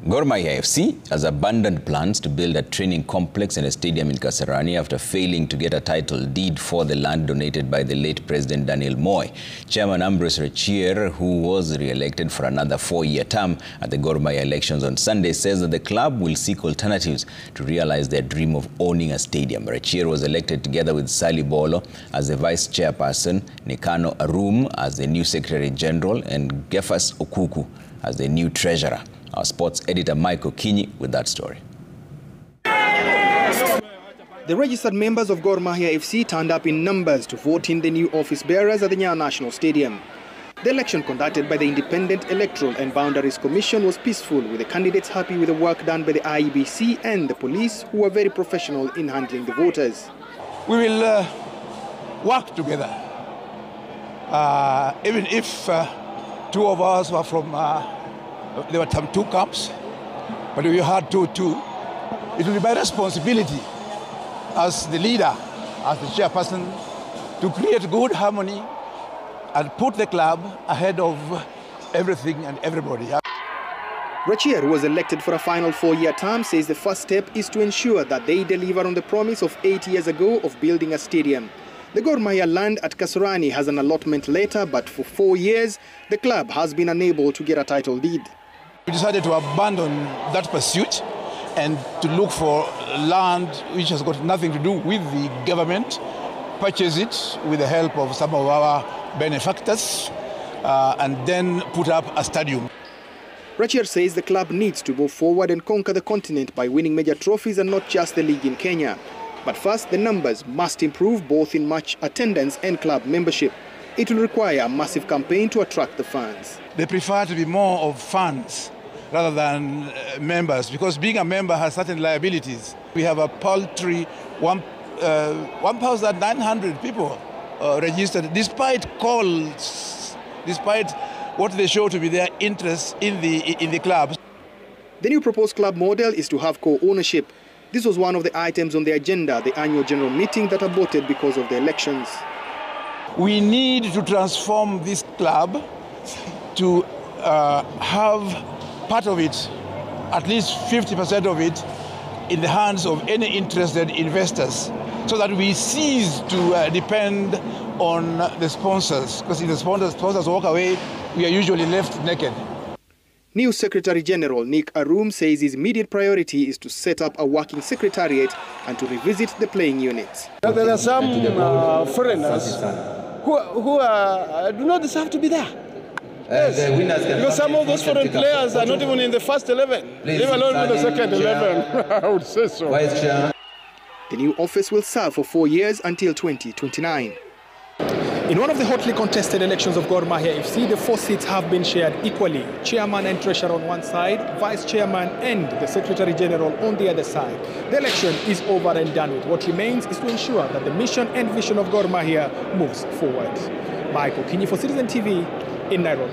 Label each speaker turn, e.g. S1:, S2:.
S1: Gor Mahia FC has abandoned plans to build a training complex and a stadium in Kasarani after failing to get a title deed for the land donated by the late President Daniel Moi. Chairman Ambrose Rachier, who was re-elected for another 4-year term at the Gor Mahia elections on Sunday, says that the club will seek alternatives to realize their dream of owning a stadium. Rachier was elected together with Sally Bolo as the vice chairperson, Nikano Arum as the new secretary general, and Gefas Okuku as the new treasurer. Our sports editor Michael Kinyi with that story.
S2: The registered members of Gor Mahia FC turned up in numbers to vote in the new office bearers at the Nyayo National Stadium. The election conducted by the Independent Electoral and Boundaries Commission was peaceful, with the candidates happy with the work done by the IEBC and the police, who were very professional in handling the voters.
S3: We will work together. Even if two of us were from there were two camps, but we had two. It will be my responsibility as the leader, as the chairperson, to create good harmony and put the club ahead of everything and everybody.
S2: Rachier, who was elected for a final 4-year term, says the first step is to ensure that they deliver on the promise of 8 years ago of building a stadium. The Gor Mahia land at Kasarani has an allotment letter, but for 4 years, the club has been unable to get a title deed.
S3: We decided to abandon that pursuit and to look for land which has got nothing to do with the government, purchase it with the help of some of our benefactors, and then put up a stadium.
S2: Rachier says the club needs to go forward and conquer the continent by winning major trophies and not just the league in Kenya. But first, the numbers must improve both in match attendance and club membership. It will require a massive campaign to attract the fans.
S3: They prefer to be more of fans rather than members, because being a member has certain liabilities. We have a paltry 1,900 people registered, despite calls, despite what they show to be their interest in the club.
S2: The new proposed club model is to have co-ownership. This was one of the items on the agenda at the annual general meeting that aborted because of the elections.
S3: We need to transform this club to have part of it, at least 50% of it, in the hands of any interested investors, so that we cease to depend on the sponsors, because if the sponsors walk away, we are usually left naked.
S2: New Secretary General Nick Arum says his immediate priority is to set up a working secretariat and to revisit the playing units.
S4: There are some foreigners who do not deserve to be there. Yes, because some of those foreign players are not even in the first 11, leave alone in the second 11, I would say so.
S2: The new office will serve for 4 years until 2029. In one of the hotly contested elections of Gor Mahia FC, the 4 seats have been shared equally. Chairman and treasurer on one side, vice chairman and the secretary general on the other side. The election is over and done with. What remains is to ensure that the mission and vision of Gor Mahia moves forward. Michael Kinyi for Citizen TV in Nairobi.